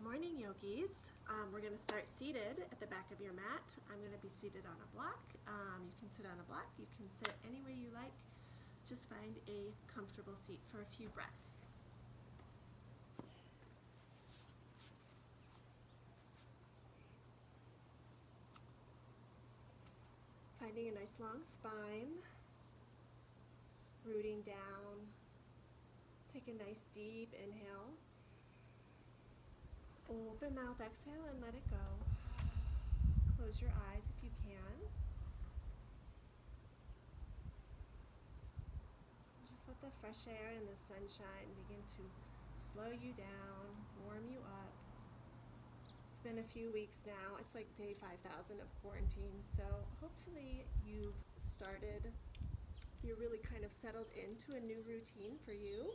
morning, yogis. We're going to start seated at the back of your mat. I'm going to be seated on a block. You can sit on a block. You can sit any way you like. Just find a comfortable seat for a few breaths. Finding a nice long spine. Rooting down. Take a nice deep inhale. Open mouth, exhale, and let it go. Close your eyes if you can. Just let the fresh air and the sunshine begin to slow you down, warm you up. It's been a few weeks now. It's like day 5,000 of quarantine, so hopefully you've you're really kind of settled into a new routine for you.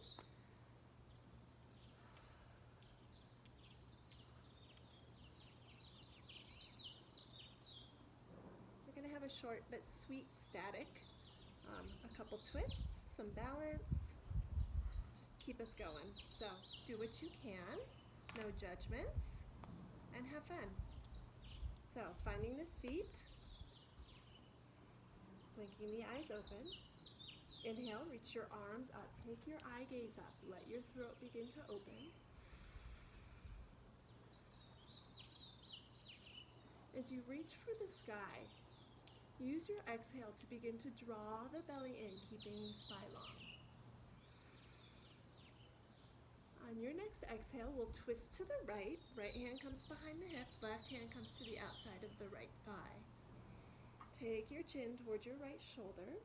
Have a short but sweet static, a couple twists, some balance, just keep us going. So do what you can, no judgments, and have fun. So finding the seat, blinking the eyes open. Inhale, reach your arms up, take your eye gaze up, let your throat begin to open. As you reach for the sky, use your exhale to begin to draw the belly in, keeping the spine long. On your next exhale, we'll twist to the right. Right hand comes behind the hip, left hand comes to the outside of the right thigh. Take your chin toward your right shoulder,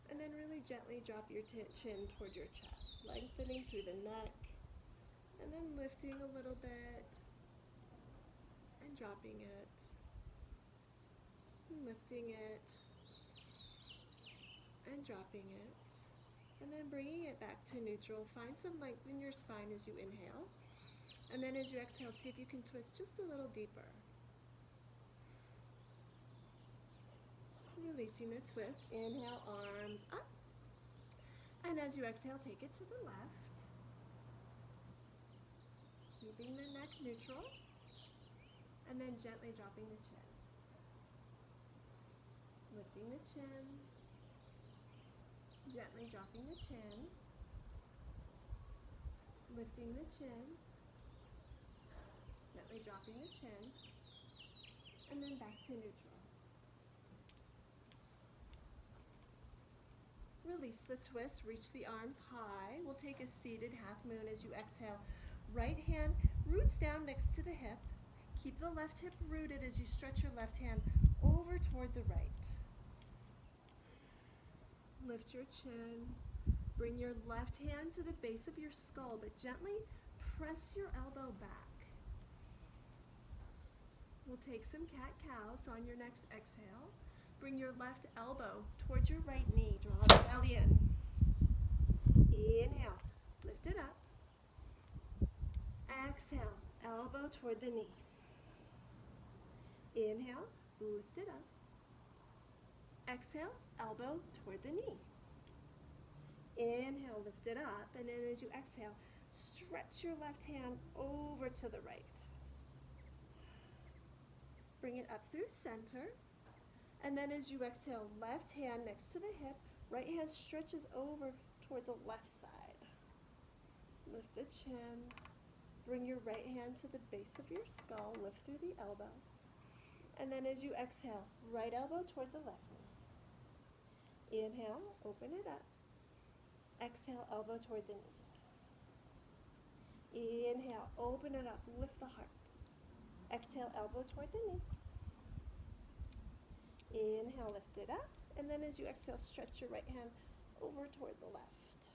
and then really gently drop your chin toward your chest, lengthening through the neck, and then lifting a little bit, and dropping it. Lifting it and dropping it, and then bringing it back to neutral. Find some length in your spine as you inhale, and then as you exhale, see if you can twist just a little deeper. Releasing the twist. Inhale, arms up, and as you exhale, take it to the left, keeping the neck neutral, and then gently dropping the chin. Lifting the chin, gently dropping the chin, lifting the chin, gently dropping the chin, and then back to neutral. Release the twist, reach the arms high. We'll take a seated half moon as you exhale. Right hand roots down next to the hip. Keep the left hip rooted as you stretch your left hand over toward the right. Lift your chin, bring your left hand to the base of your skull, but gently press your elbow back. We'll take some cat-cow, so on your next exhale, bring your left elbow towards your right knee, draw the belly in. Inhale, lift it up. Exhale, elbow toward the knee. Inhale, lift it up. Exhale, elbow toward the knee. Inhale, lift it up, and then as you exhale, stretch your left hand over to the right. Bring it up through center, and then as you exhale, left hand next to the hip, right hand stretches over toward the left side. Lift the chin, bring your right hand to the base of your skull, lift through the elbow, and then as you exhale, right elbow toward the left knee. Inhale, open it up. Exhale, elbow toward the knee. Inhale, open it up, lift the heart. Exhale, elbow toward the knee. Inhale, lift it up. And then as you exhale, stretch your right hand over toward the left.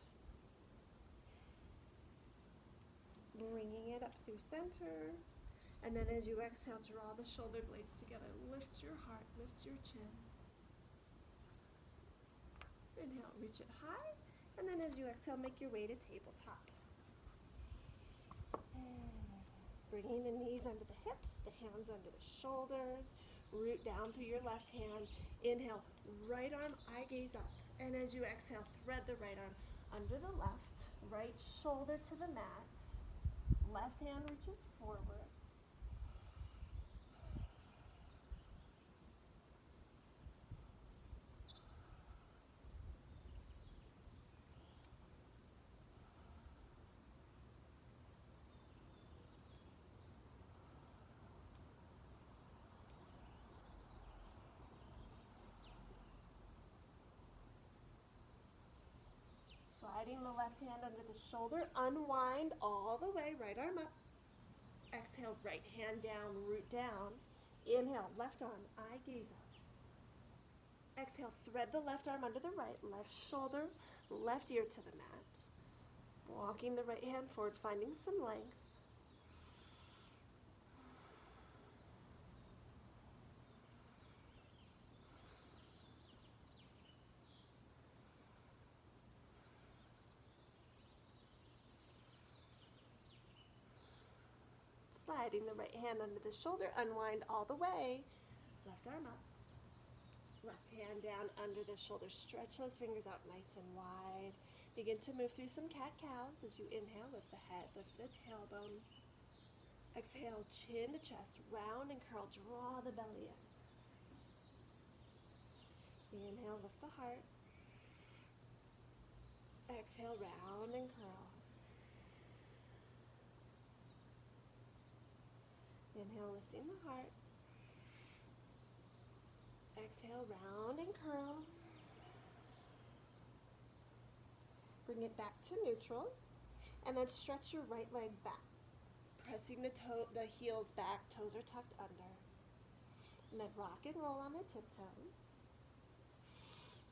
Bringing it up through center. And then as you exhale, draw the shoulder blades together. Lift your heart, lift your chin. Inhale, reach it high, and then as you exhale, make your way to tabletop. Bringing the knees under the hips, the hands under the shoulders, root down through your left hand. Inhale, right arm, eye gaze up, and as you exhale, thread the right arm under the left, right shoulder to the mat, left hand reaches forward. Sliding the left hand under the shoulder, unwind all the way, right arm up. Exhale, right hand down, root down. Inhale, left arm, eye gaze up. Exhale, thread the left arm under the right, left shoulder, left ear to the mat. Walking the right hand forward, finding some length. Sliding the right hand under the shoulder, unwind all the way. Left arm up. Left hand down under the shoulder. Stretch those fingers out nice and wide. Begin to move through some cat-cows as you inhale, lift the head, lift the tailbone. Exhale, chin to chest, round and curl, draw the belly in. Inhale, lift the heart. Exhale, round and curl. Inhale, lifting the heart. Exhale, round and curl. Bring it back to neutral. And then stretch your right leg back. Pressing the heels back, toes are tucked under. And then rock and roll on the tiptoes.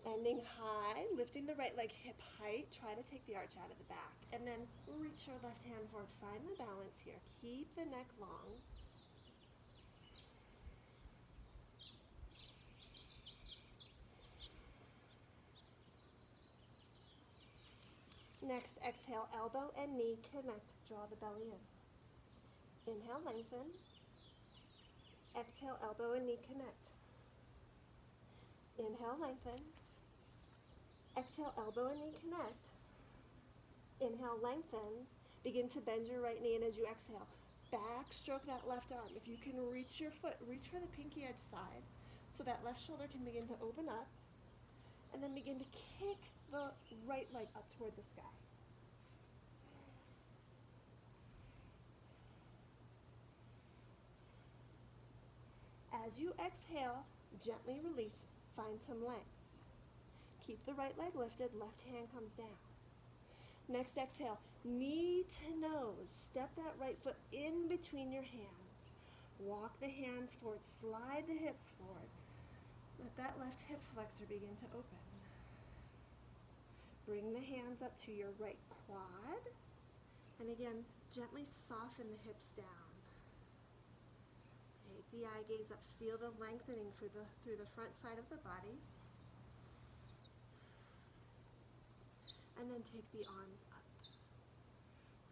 Ending high, lifting the right leg hip height. Try to take the arch out of the back. And then reach your left hand forward. Find the balance here. Keep the neck long. Next, exhale, elbow and knee connect. Draw the belly in. Inhale, lengthen. Exhale, elbow and knee connect. Inhale, lengthen. Exhale, elbow and knee connect. Inhale, lengthen. Begin to bend your right knee, and as you exhale, backstroke that left arm. If you can reach your foot, reach for the pinky edge side so that left shoulder can begin to open up, and then begin to kick the right leg up toward the sky. As you exhale, gently release, find some length. Keep the right leg lifted, left hand comes down. Next exhale, knee to nose. Step that right foot in between your hands. Walk the hands forward, slide the hips forward. Let that left hip flexor begin to open. Bring the hands up to your right quad. And again, gently soften the hips down. Take the eye gaze up. Feel the lengthening through the front side of the body. And then take the arms up.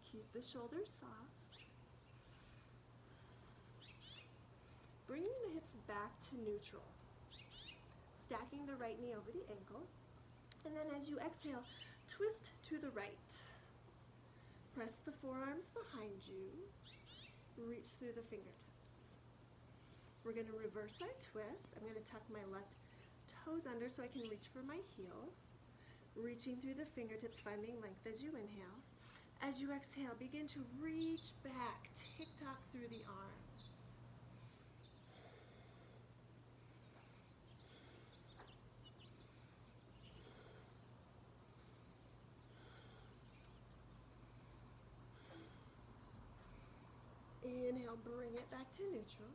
Keep the shoulders soft. Bringing the hips back to neutral. Stacking the right knee over the ankle. And then as you exhale, twist to the right. Press the forearms behind you. Reach through the fingertips. We're going to reverse our twist. I'm going to tuck my left toes under so I can reach for my heel. Reaching through the fingertips, finding length as you inhale. As you exhale, begin to reach back, tick-tock through the arms. Inhale, bring it back to neutral.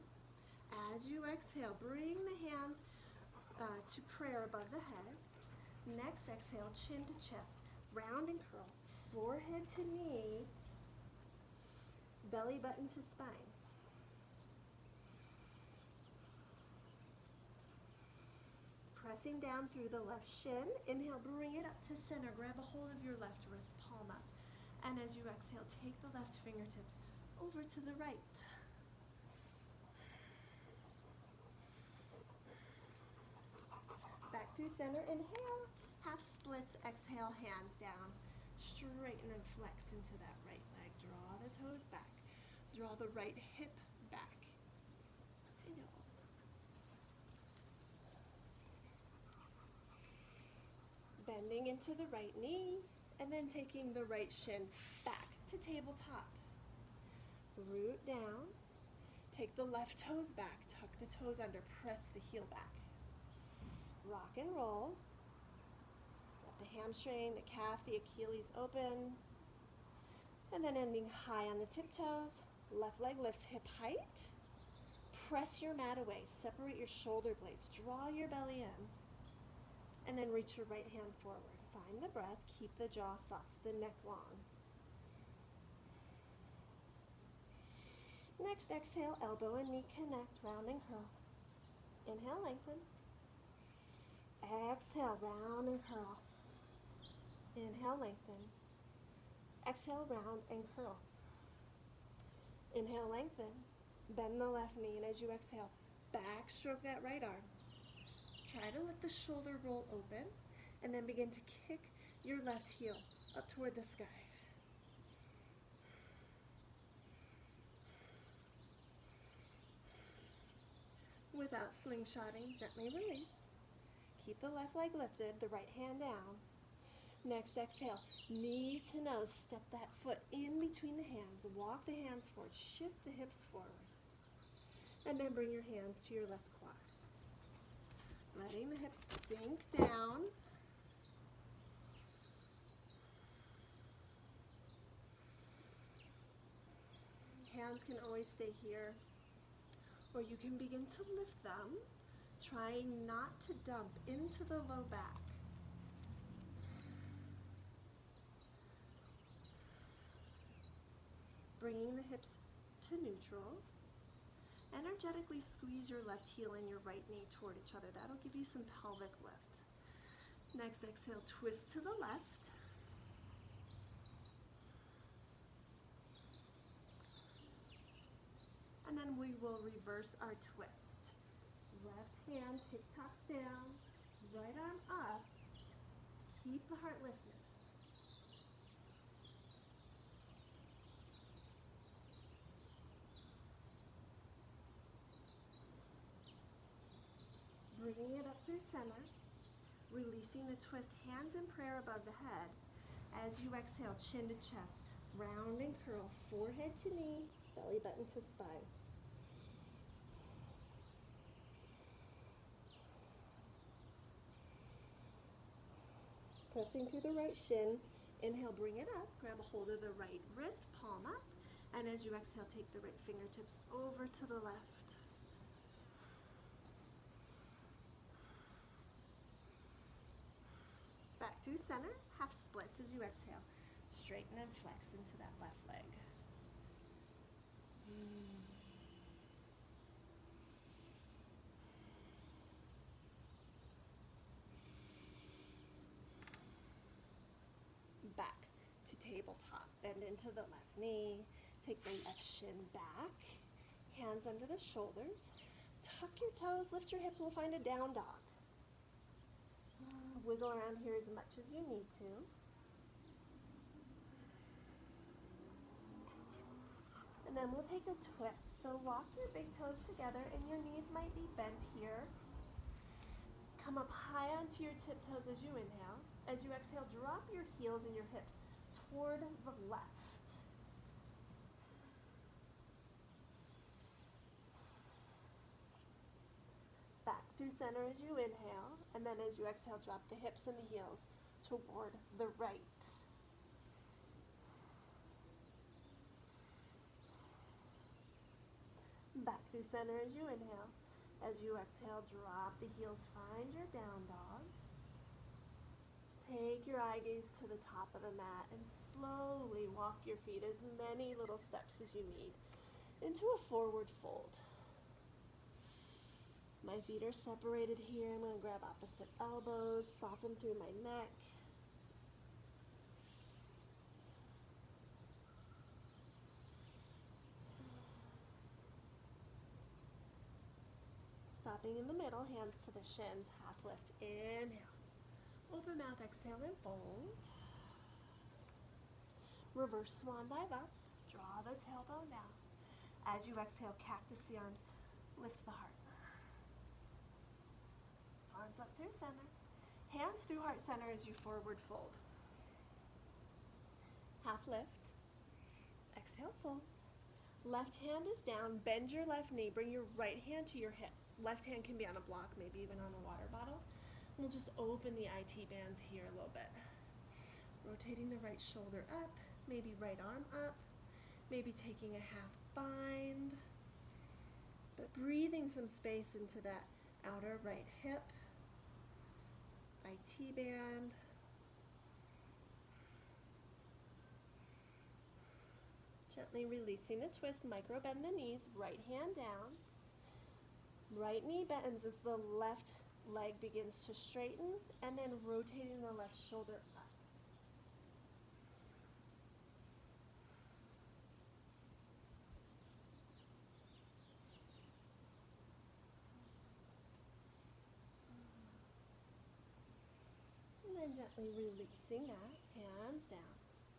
As you exhale, bring the hands to prayer above the head. Next exhale, chin to chest, round and curl, forehead to knee, belly button to spine. Pressing down through the left shin. Inhale, bring it up to center. Grab a hold of your left wrist, palm up. And as you exhale, take the left fingertips over to the right. Back through center, inhale, half splits, exhale, hands down. straighten and flex into that right leg. Draw the toes back. Draw the right hip back. I know. Bending into the right knee, and then taking the right shin back to tabletop. Root down. Take the left toes back. Tuck the toes under. Press the heel back. Rock and roll. Let the hamstring, the calf, the Achilles open. And then ending high on the tiptoes. Left leg lifts hip height. Press your mat away. Separate your shoulder blades. Draw your belly in. And then reach your right hand forward. Find the breath. Keep the jaw soft, the neck long. Next, exhale, elbow and knee connect, round and curl. Inhale, lengthen. Exhale, round and curl. Inhale, lengthen. Exhale, round and curl. Inhale, lengthen. Bend the left knee, and as you exhale, backstroke that right arm. Try to let the shoulder roll open, and then begin to kick your left heel up toward the sky. Without slingshotting, gently release. Keep the left leg lifted, the right hand down. Next, exhale, knee to nose. Step that foot in between the hands. Walk the hands forward. Shift the hips forward. And then bring your hands to your left quad. Letting the hips sink down. Hands can always stay here, or you can begin to lift them, trying not to dump into the low back. Bringing the hips to neutral. Energetically squeeze your left heel and your right knee toward each other. That'll give you some pelvic lift. Next, exhale, twist to the left. And then we will reverse our twist. Left hand tick-tocks down, right arm up. Keep the heart lifted. Bringing it up through center, releasing the twist, hands in prayer above the head. As you exhale, chin to chest, round and curl, forehead to knee, belly button to spine. Pressing through the right shin, inhale, bring it up, grab a hold of the right wrist, palm up, and as you exhale, take the right fingertips over to the left. Back through center, half splits as you exhale. Straighten and flex into that left leg. Back to tabletop. Bend into the left knee. Take the left shin back. Hands under the shoulders. Tuck your toes, lift your hips. We'll find a down dog. Wiggle around here as much as you need to. And then we'll take a twist. So walk your big toes together and your knees might be bent here. Come up high onto your tiptoes as you inhale. As you exhale, drop your heels and your hips toward the left. Back through center as you inhale, and then as you exhale, drop the hips and the heels toward the right. Back through center as you inhale. As you exhale, drop the heels, find your down dog. Take your eye gaze to the top of the mat and slowly walk your feet as many little steps as you need into a forward fold. My feet are separated here. I'm going to grab opposite elbows, soften through my neck. Stopping in the middle, hands to the shins, half lift, inhale. Open mouth, exhale and fold. Reverse swan dive up. Draw the tailbone down. As you exhale, cactus the arms. Lift the heart. Arms up through center. Hands through heart center as you forward fold. Half lift. Exhale, fold. Left hand is down. Bend your left knee. Bring your right hand to your hip. Left hand can be on a block, maybe even on a water bottle. We'll just open the IT bands here a little bit. Rotating the right shoulder up, maybe right arm up, maybe taking a half bind, but breathing some space into that outer right hip, IT band. Gently releasing the twist, micro bend the knees, right hand down. Right knee bends as the left leg begins to straighten, and then rotating the left shoulder up. And then gently releasing that, hands down,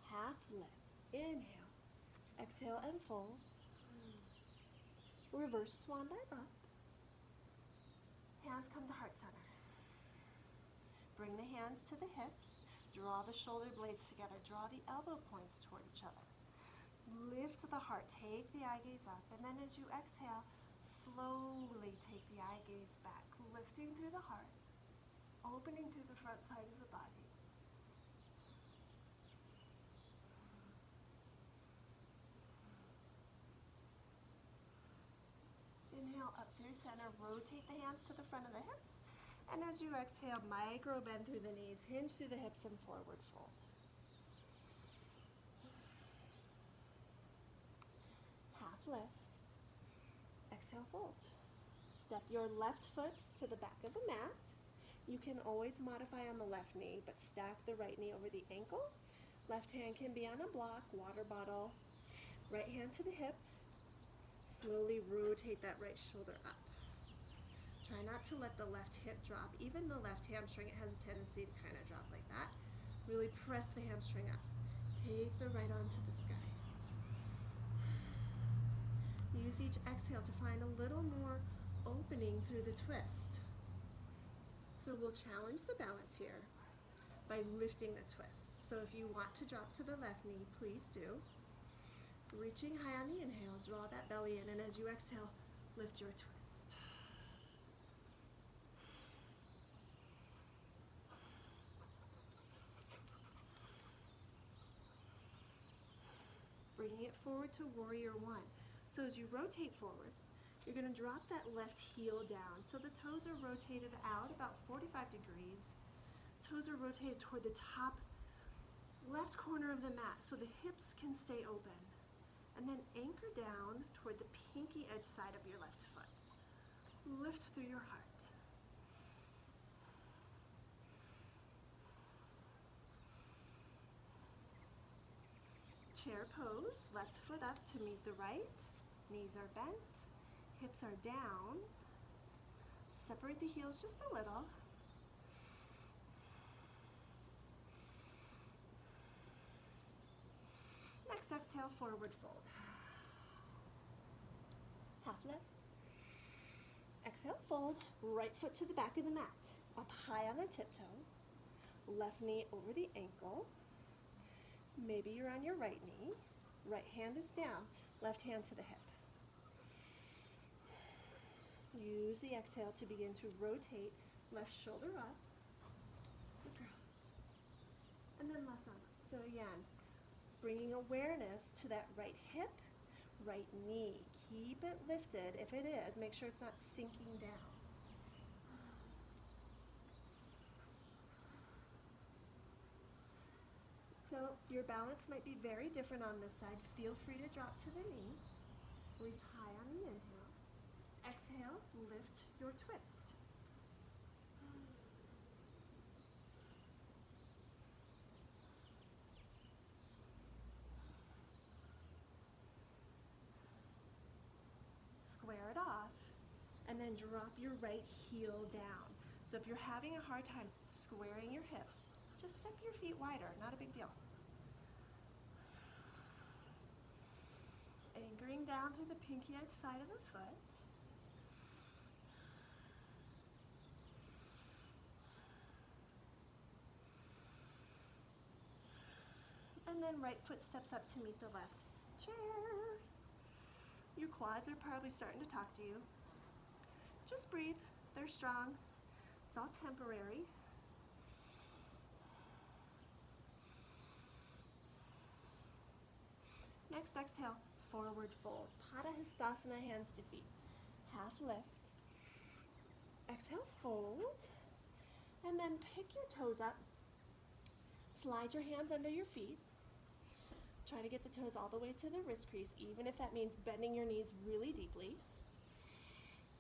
half lift, inhale, exhale and fold. Reverse swan dive up. Hands come to heart center. Bring the hands to the hips. Draw the shoulder blades together. Draw the elbow points toward each other. Lift the heart. Take the eye gaze up. And then as you exhale, slowly take the eye gaze back. Lifting through the heart. Opening through the front side of the body. Inhale up through center. Rotate the hands to the front of the hips. And as you exhale, micro bend through the knees, hinge through the hips, and forward fold. Half lift. Exhale, fold. Step your left foot to the back of the mat. You can always modify on the left knee, but stack the right knee over the ankle. Left hand can be on a block, water bottle. Right hand to the hip. Slowly rotate that right shoulder up. Try not to let the left hip drop. Even the left hamstring, it has a tendency to kind of drop like that. Really press the hamstring up. Take the right arm to the sky. Use each exhale to find a little more opening through the twist. So we'll challenge the balance here by lifting the twist. So if you want to drop to the left knee, please do. Reaching high on the inhale, draw that belly in, and as you exhale, lift your twist. Bringing it forward to warrior one. So as you rotate forward, you're going to drop that left heel down. So the toes are rotated out about 45 degrees. Toes are rotated toward the top left corner of the mat so the hips can stay open. And then anchor down toward the pinky edge side of your left foot. Lift through your heart. Chair pose, left foot up to meet the right. Knees are bent, hips are down. Separate the heels just a little. Next exhale, forward fold. Half lift. Exhale, fold. Right foot to the back of the mat. Up high on the tiptoes. Left knee over the ankle. Maybe you're on your right knee. Right hand is down. Left hand to the hip. Use the exhale to begin to rotate left shoulder up. Good girl. And then left arm up. So again, bringing awareness to that right hip, right knee. Keep it lifted. If it is, make sure it's not sinking down. So your balance might be very different on this side. Feel free to drop to the knee. Reach high on the inhale. Exhale, lift your twist. Square it off, and then drop your right heel down. So if you're having a hard time squaring your hips, just step your feet wider, not a big deal. Pulling down through the pinky edge side of the foot. And then right foot steps up to meet the left chair. Your quads are probably starting to talk to you. Just breathe, they're strong. It's all temporary. Next, exhale, forward fold. Tadasana, hands to feet. Half lift. Exhale, fold. And then pick your toes up. Slide your hands under your feet. Try to get the toes all the way to the wrist crease, even if that means bending your knees really deeply.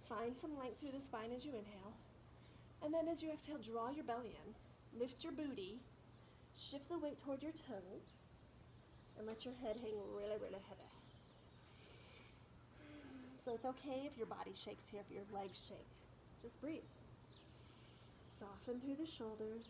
Find some length through the spine as you inhale. And then as you exhale, draw your belly in. Lift your booty. Shift the weight toward your toes. And let your head hang really, really heavy. So it's okay if your body shakes here, if your legs shake. Just breathe. Soften through the shoulders.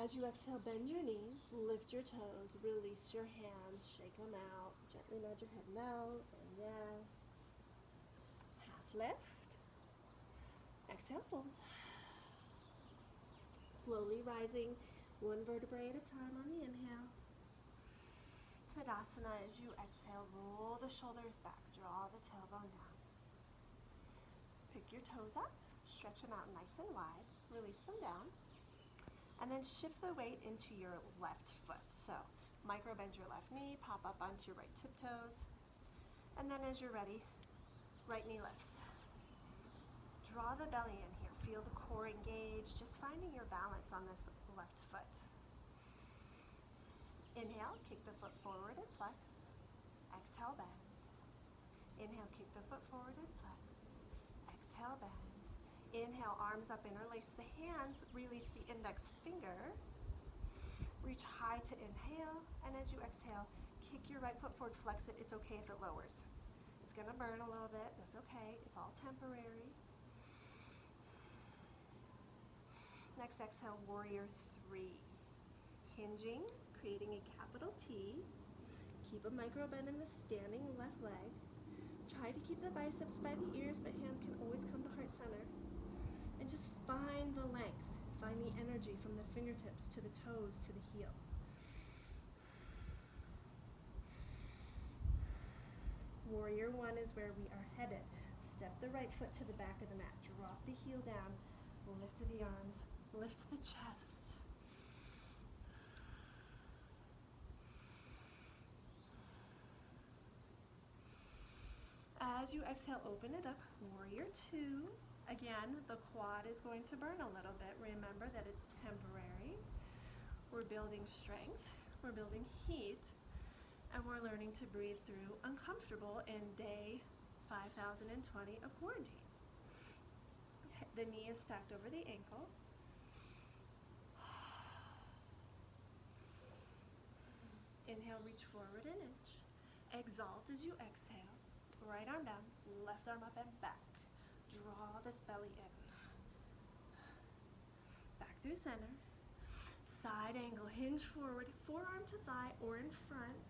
As you exhale, bend your knees, lift your toes, release your hands, shake them out, gently nudge your head out, and yes. Half lift. Exhale, fold. Slowly rising, one vertebrae at a time on the inhale. Tadasana as you exhale, roll the shoulders back, draw the tailbone down. Pick your toes up, stretch them out nice and wide, release them down. And then shift the weight into your left foot. So micro bend your left knee, pop up onto your right tiptoes. And then as you're ready, right knee lifts. Draw the belly in here. Feel the core engage, just finding your balance on this left foot. Inhale, kick the foot forward and flex. Exhale, bend. Inhale, kick the foot forward and flex. Exhale, bend. Inhale, arms up, interlace the hands, release the index finger. Reach high to inhale, and as you exhale, kick your right foot forward, flex it. It's okay if it lowers. It's gonna burn a little bit, that's okay. It's all temporary. Next, exhale, warrior three. Hinging, creating a capital T. Keep a micro bend in the standing left leg. Try to keep the biceps by the ears, but hands can always come to heart center. And just find the length, find the energy from the fingertips to the toes to the heel. Warrior one is where we are headed. Step the right foot to the back of the mat, drop the heel down, lift the arms, lift the chest. As you exhale, open it up, warrior two. Again, the quad is going to burn a little bit. Remember that it's temporary. We're building strength, we're building heat, and we're learning to breathe through uncomfortable in day 5020 of quarantine. The knee is stacked over the ankle. Inhale, reach forward an inch. Exalt as you exhale. Right arm down, left arm up and back. Draw this belly in. Back through center. Side angle, hinge forward, forearm to thigh or in front.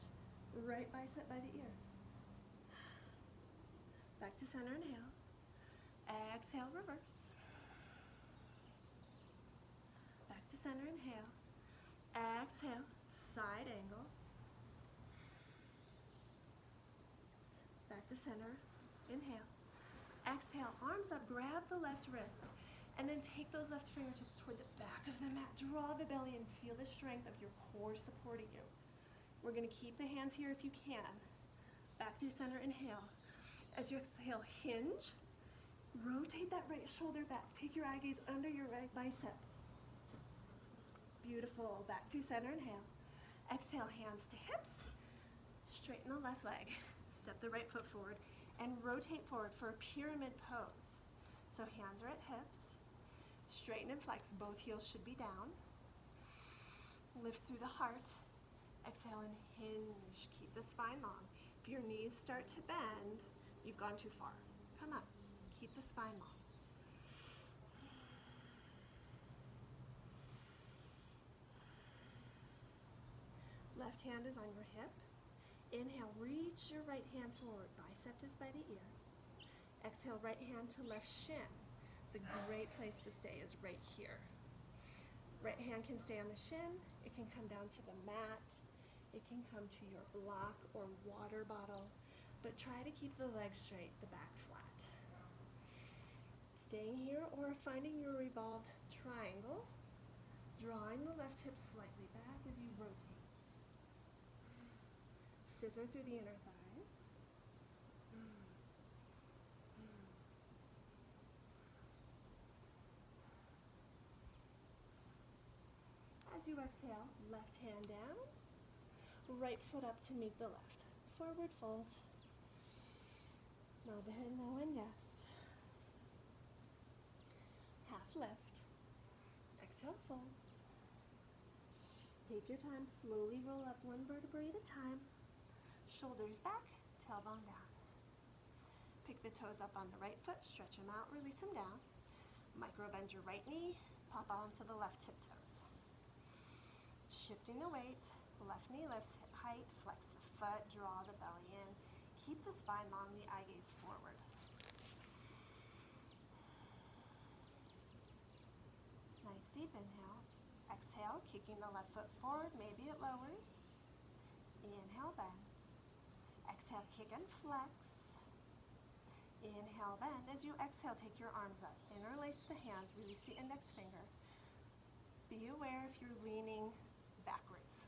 Right bicep by the ear. Back to center, inhale. Exhale, reverse. Back to center, inhale. Exhale, side angle. Back to center, inhale. Exhale, arms up, grab the left wrist, and then take those left fingertips toward the back of the mat. Draw the belly and feel the strength of your core supporting you. We're gonna keep the hands here if you can. Back through center, inhale. As you exhale, hinge. Rotate that right shoulder back. Take your eye gaze under your right bicep. Beautiful. Back through center, inhale. Exhale, hands to hips. Straighten the left leg. Step the right foot forward and rotate forward for a pyramid pose. So hands are at hips. Straighten and flex. Both heels should be down. Lift through the heart. Exhale and hinge. Keep the spine long. If your knees start to bend, you've gone too far. Come up. Keep the spine long. Left hand is on your hip. Inhale, reach your right hand forward. Bicep is by the ear. Exhale, right hand to left shin. It's a great place to stay is right here. Right hand can stay on the shin. It can come down to the mat. It can come to your block or water bottle. But try to keep the legs straight, the back flat. Staying here or finding your revolved triangle. Drawing the left hip slightly back as you rotate. Scissor through the inner thighs. As you exhale, left hand down, right foot up to meet the left. Forward fold. Nod the head no and yes. Half lift. Exhale, fold. Take your time, slowly roll up one vertebrae at a time. Shoulders back, tailbone down. Pick the toes up on the right foot, stretch them out, release them down. Micro bend your right knee, pop onto the left hip toes. Shifting the weight, left knee lifts hip height, flex the foot, draw the belly in. Keep the spine long, the eye gaze forward. Nice deep inhale. Exhale, kicking the left foot forward, maybe it lowers. Inhale, bend. Exhale, kick and flex. Inhale, bend. As you exhale, take your arms up. Interlace the hands, release the index finger. Be aware if you're leaning backwards.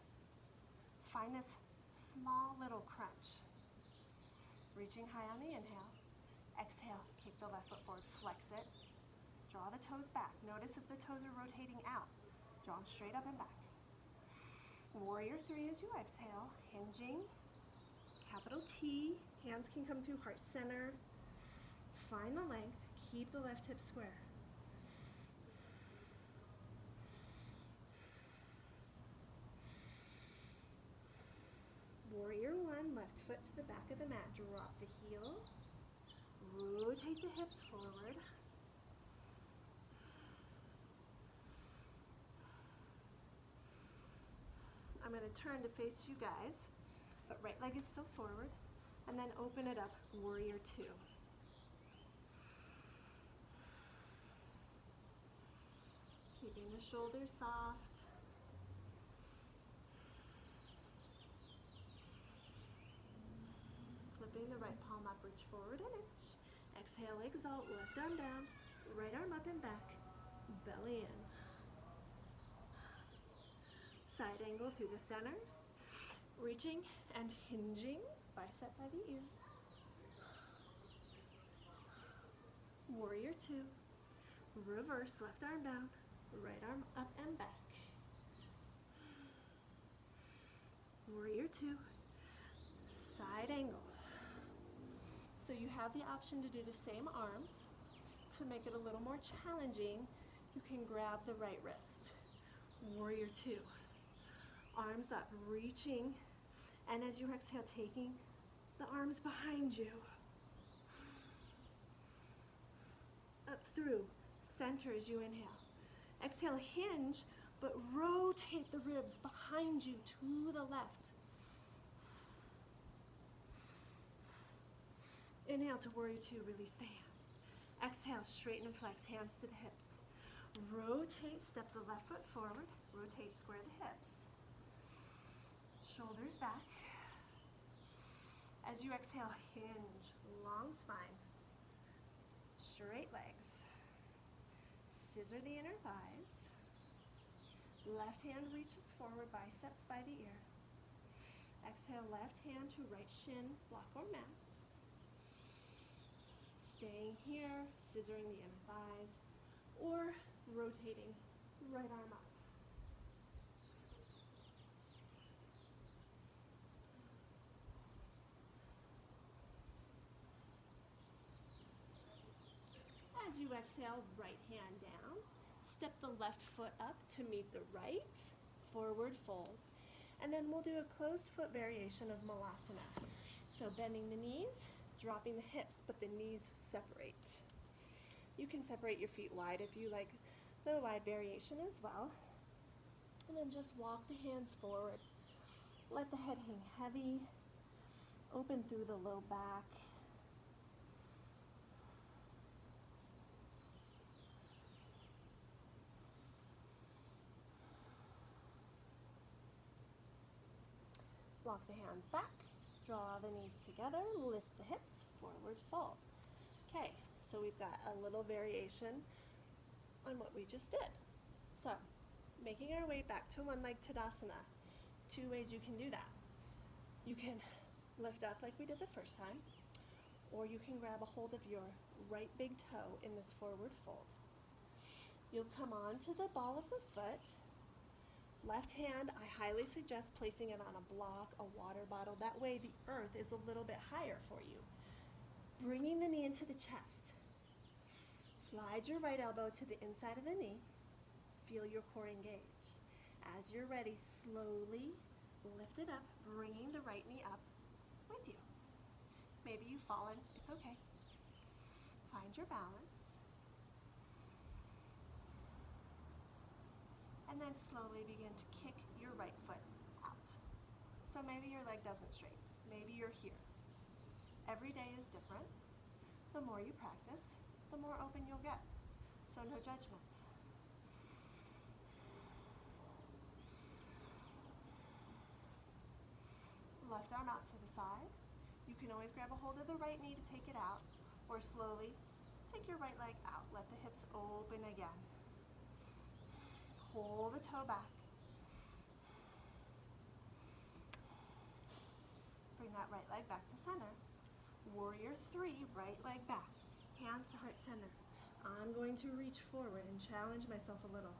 Find this small little crunch. Reaching high on the inhale. Exhale, kick the left foot forward, flex it. Draw the toes back. Notice if the toes are rotating out. Draw them straight up and back. Warrior 3 as you exhale, hinging. Capital T, hands can come through heart center. Find the length, keep the left hip square. Warrior 1, left foot to the back of the mat, drop the heel. Rotate the hips forward. I'm going to turn to face you guys, but right leg is still forward, and then open it up, Warrior 2. Keeping the shoulders soft. Flipping the right palm up, reach forward an inch. Exhale, exalt, left arm down, right arm up and back, belly in. Side angle through the center, reaching and hinging, bicep by the ear. Warrior 2, reverse, left arm down, right arm up and back. Warrior 2, side angle. So you have the option to do the same arms. To make it a little more challenging, you can grab the right wrist. Warrior 2. Arms up, reaching, and as you exhale, taking the arms behind you. Up through, center as you inhale. Exhale, hinge, but rotate the ribs behind you to the left. Inhale to Warrior 2, release the hands. Exhale, straighten and flex, hands to the hips. Rotate, step the left foot forward, rotate, square the hips. Shoulders back. As you exhale, hinge, long spine, straight legs. Scissor the inner thighs. Left hand reaches forward, biceps by the ear. Exhale, left hand to right shin, block or mat. Staying here, scissoring the inner thighs, or rotating right arm up. As you exhale, right hand down. Step the left foot up to meet the right. forward fold. And then we'll do a closed foot variation of Malasana. So bending the knees, dropping the hips, but the knees separate. You can separate your feet wide if you like the wide variation as well. And then just walk the hands forward. Let the head hang heavy. Open through the low back. Walk the hands back, draw the knees together, lift the hips, forward fold. Okay, so we've got a little variation on what we just did. So, making our way back to one leg Tadasana. Two ways you can do that. You can lift up like we did the first time, or you can grab a hold of your right big toe in this forward fold. You'll come onto the ball of the foot. Left hand, I highly suggest placing it on a block, a water bottle. That way the earth is a little bit higher for you. Bringing the knee into the chest. Slide your right elbow to the inside of the knee. Feel your core engage. As you're ready, slowly lift it up, bringing the right knee up with you. Maybe you've fallen, it's okay. Find your balance. And then slowly begin to kick your right foot out. So maybe your leg doesn't straighten. Maybe you're here. Every day is different. The more you practice, the more open you'll get. So no judgments. Left arm out to the side. You can always grab a hold of the right knee to take it out, or slowly take your right leg out. Let the hips open again. Pull the toe back. Bring that right leg back to center. Warrior 3, right leg back. Hands to heart center. I'm going to reach forward and challenge myself a little.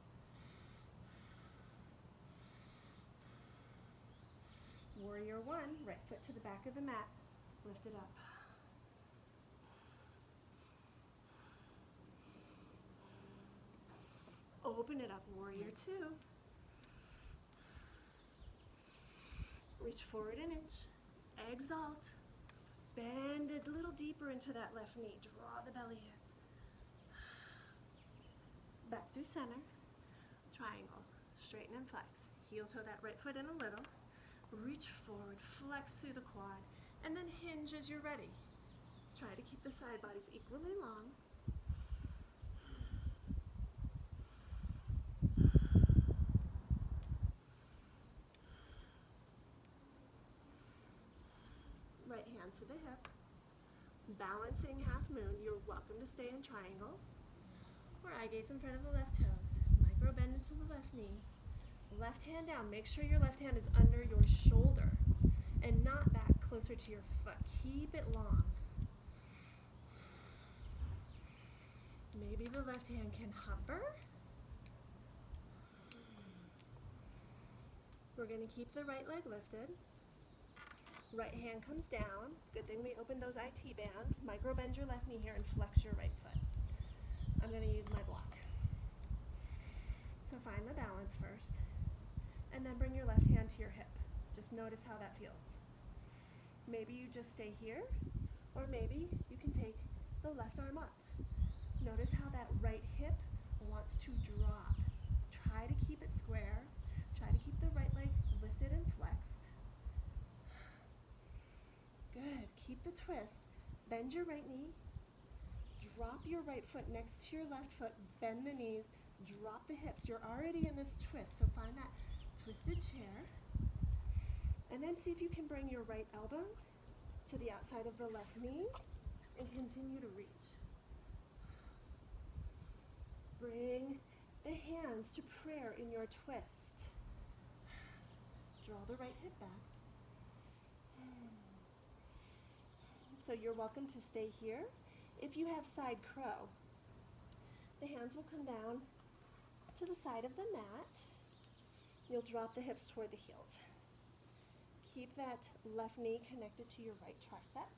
Warrior 1, right foot to the back of the mat. Lift it up. Open it up, warrior 2. Reach forward an inch. Exalt. Bend it a little deeper into that left knee. Draw the belly in. Back through center. Triangle. Straighten and flex. Heel toe that right foot in a little. Reach forward, flex through the quad, and then hinge as you're ready. Try to keep the side bodies equally long. Right hand to the hip. Balancing half moon. You're welcome to stay in triangle. Or eye gaze in front of the left toes. Micro bend into the left knee. Left hand down. Make sure your left hand is under your shoulder and not back closer to your foot. Keep it long. Maybe the left hand can hover. We're going to keep the right leg lifted. Right hand comes down. Good thing we opened those IT bands. Micro bend your left knee here and flex your right foot. I'm going to use my block. So find the balance first. And then bring your left hand to your hip. Just notice how that feels. Maybe you just stay here, or maybe you can take the left arm up. Notice how that right hip wants to drop. Try to keep it square. Try to keep the right leg lifted and flexed. Good. Keep the twist. Bend your right knee. Drop your right foot next to your left foot. Bend the knees. Drop the hips. You're already in this twist, so find that twisted chair. And then see if you can bring your right elbow to the outside of the left knee and continue to reach. Bring the hands to prayer in your twist. Draw the right hip back. So you're welcome to stay here. If you have side crow, the hands will come down to the side of the mat. You'll drop the hips toward the heels. Keep that left knee connected to your right tricep.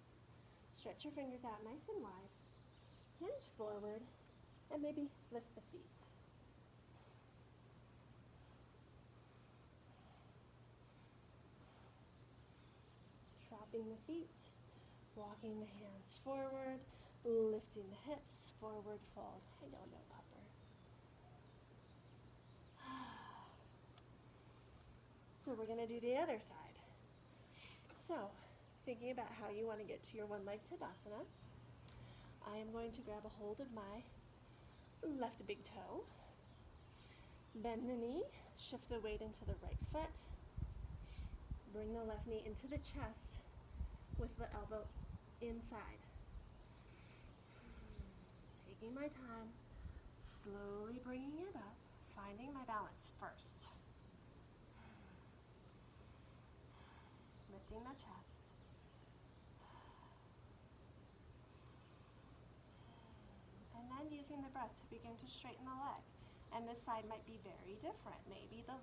Stretch your fingers out nice and wide. Hinge forward, and maybe lift the feet. dropping the feet, walking the hands forward, lifting the hips, forward fold. I know, no pupper. So we're going to do the other side. So, thinking about how you want to get to your one leg Tadasana, I am going to grab a hold of my left big toe, bend the knee, shift the weight into the right foot, bring the left knee into the chest with the elbow inside. Taking my time, slowly bringing it up, finding my balance first. Lifting the chest. And then using the breath to begin to straighten the leg. And this side might be very different. Maybe the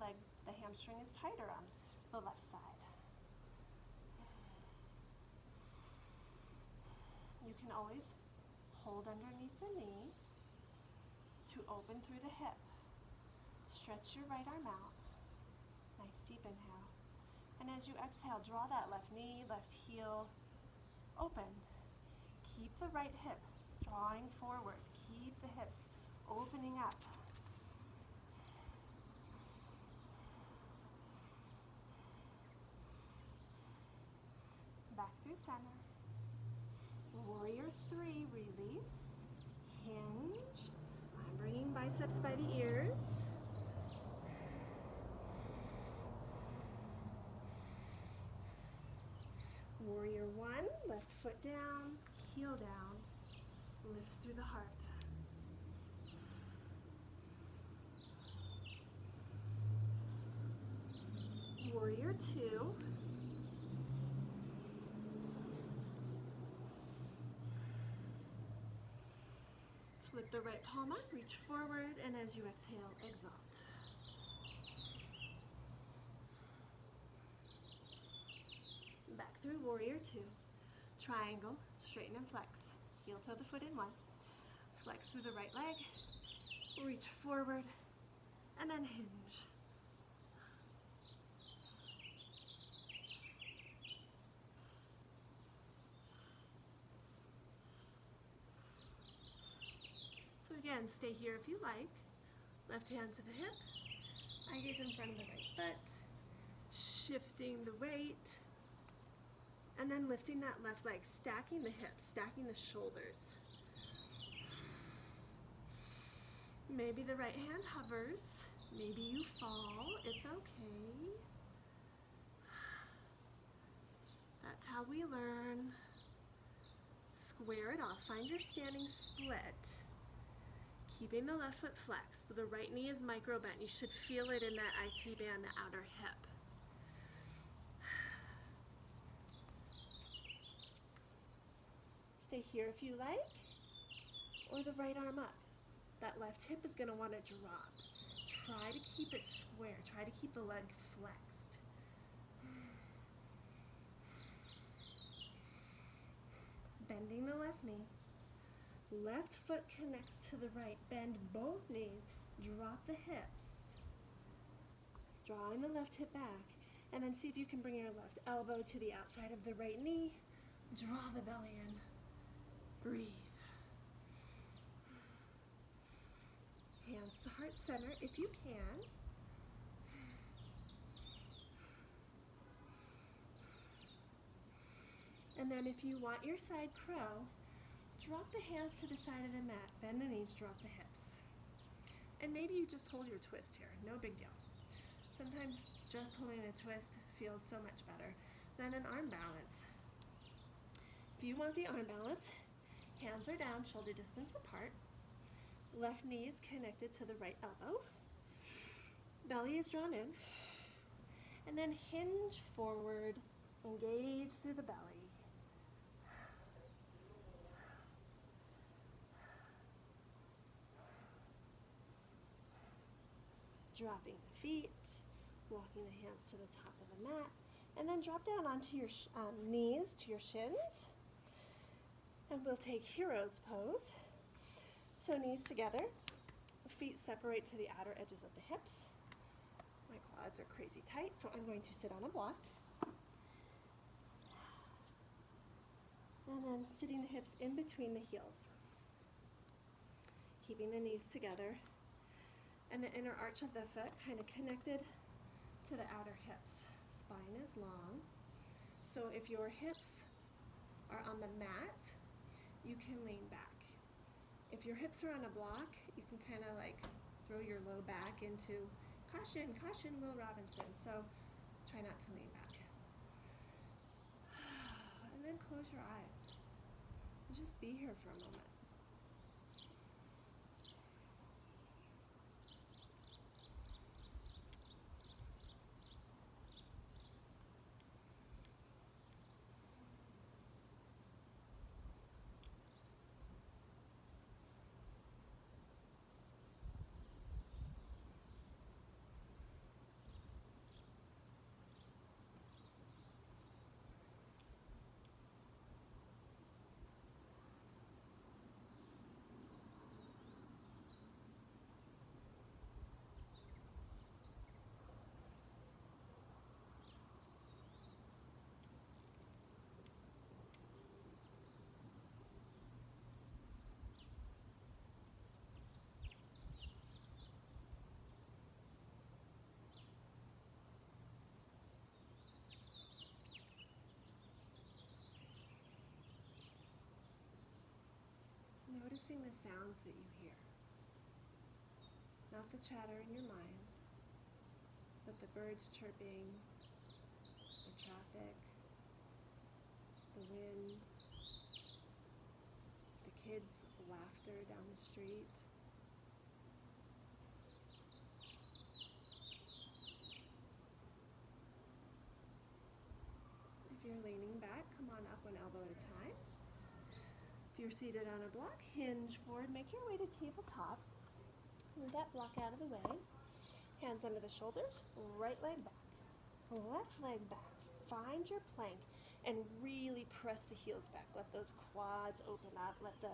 hamstring is tighter on the left side. You can always hold underneath the knee to open through the hip. Stretch your right arm out. Nice deep inhale. And as you exhale, draw that left knee, left heel open. Keep the right hip drawing forward. Keep the hips opening up. Back through center. Warrior 3, release. Hinge. I'm bringing biceps by the ears. Warrior 1, left foot down, heel down, lift through the heart. Warrior 2. Flip the right palm up, reach forward, and as you exhale, exalt. Back through Warrior 2. Triangle, straighten and flex. Heel toe the foot in once. Flex through the right leg, reach forward, and then hinge. So again, stay here if you like. Left hand to the hip, eye gaze in front of the right foot, shifting the weight, and then lifting that left leg, stacking the hips, stacking the shoulders. Maybe the right hand hovers, maybe you fall, it's okay. That's how we learn. Square it off, find your standing split. Keeping the left foot flexed, the right knee is micro bent. You should feel it in that IT band, the outer hip. Stay here if you like, or the right arm up. That left hip is going to want to drop. Try to keep it square. Try to keep the leg flexed. Bending the left knee. Left foot connects to the right. Bend both knees. Drop the hips. Drawing the left hip back. And then see if you can bring your left elbow to the outside of the right knee. Draw the belly in. Breathe. Hands to heart center if you can. And then if you want your side crow, drop the hands to the side of the mat. Bend the knees, drop the hips. And maybe you just hold your twist here. No big deal. Sometimes just holding a twist feels so much better than an arm balance. If you want the arm balance, hands are down, shoulder distance apart. Left knee is connected to the right elbow. Belly is drawn in. And then hinge forward, engage through the belly. Dropping the feet, walking the hands to the top of the mat, and then drop down onto your knees to your shins. And we'll take hero's pose. So knees together, feet separate to the outer edges of the hips. My quads are crazy tight, so I'm going to sit on a block. And then sitting the hips in between the heels. Keeping the knees together. And the inner arch of the foot kind of connected to the outer hips. Spine is long. So if your hips are on the mat, you can lean back. If your hips are on a block, you can kind of like throw your low back into caution, caution, Will Robinson. So try not to lean back. And then close your eyes. Just be here for a moment. Noticing the sounds that you hear. Not the chatter in your mind, but the birds chirping, the traffic, the wind, the kids' laughter down the street. If you're leaning back, come on up one elbow at a time. If you're seated on a block, hinge forward, make your way to tabletop. Move that block out of the way. Hands under the shoulders, right leg back, left leg back. Find your plank and really press the heels back. Let those quads open up. Let the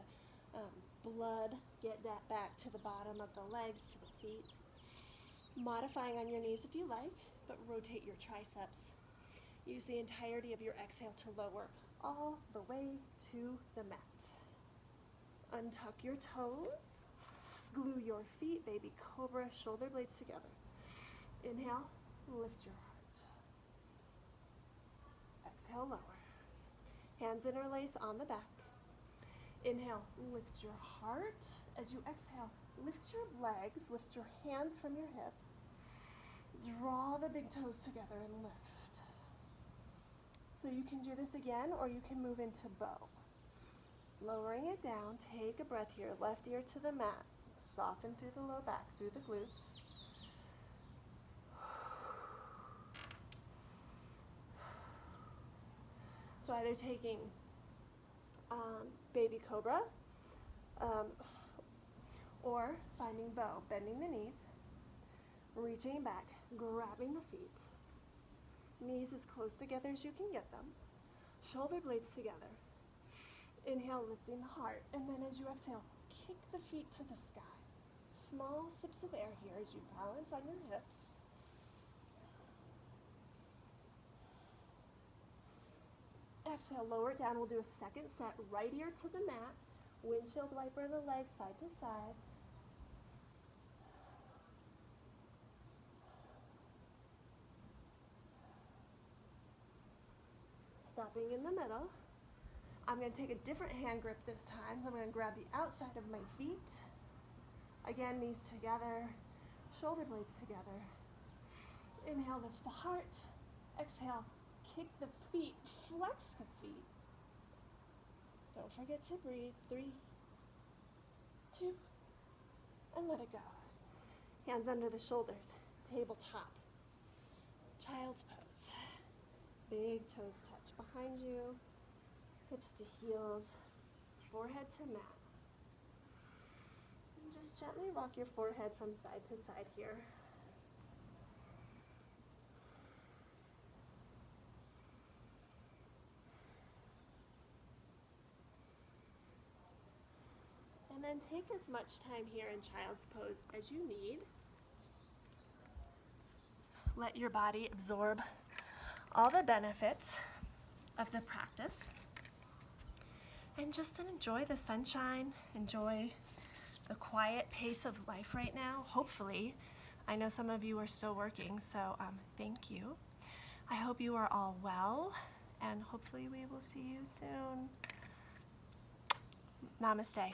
blood get that back to the bottom of the legs, to the feet. Modifying on your knees if you like, but rotate your triceps. Use the entirety of your exhale to lower all the way to the mat. Untuck your toes. Glue your feet, baby cobra, shoulder blades together. Inhale, lift your heart. Exhale, lower. Hands interlace on the back. Inhale, lift your heart. As you exhale, lift your legs, lift your hands from your hips. Draw the big toes together and lift. So you can do this again, or you can move into bow. Lowering it down, take a breath here, left ear to the mat. Soften through the low back, through the glutes. So either taking baby cobra or finding bow, bending the knees, reaching back, grabbing the feet. Knees as close together as you can get them. Shoulder blades together. Inhale, lifting the heart. And then as you exhale, kick the feet to the sky. Small sips of air here as you balance on your hips. Exhale, lower it down. We'll do a second set. Right ear to the mat. Windshield wiper the legs side to side. Stopping in the middle. I'm going to take a different hand grip this time. So I'm going to grab the outside of my feet. Again, knees together, shoulder blades together. Inhale, lift the heart. Exhale, kick the feet, flex the feet. Don't forget to breathe. 3, 2, and let it go. Hands under the shoulders, tabletop. Child's pose. Big toes touch behind you, hips to heels, forehead to mat. Just gently rock your forehead from side to side here. And then take as much time here in child's pose as you need. Let your body absorb all the benefits of the practice. And just enjoy the sunshine, enjoy the quiet pace of life right now, hopefully. I know some of you are still working, so thank you. I hope you are all well, and hopefully we will see you soon. Namaste.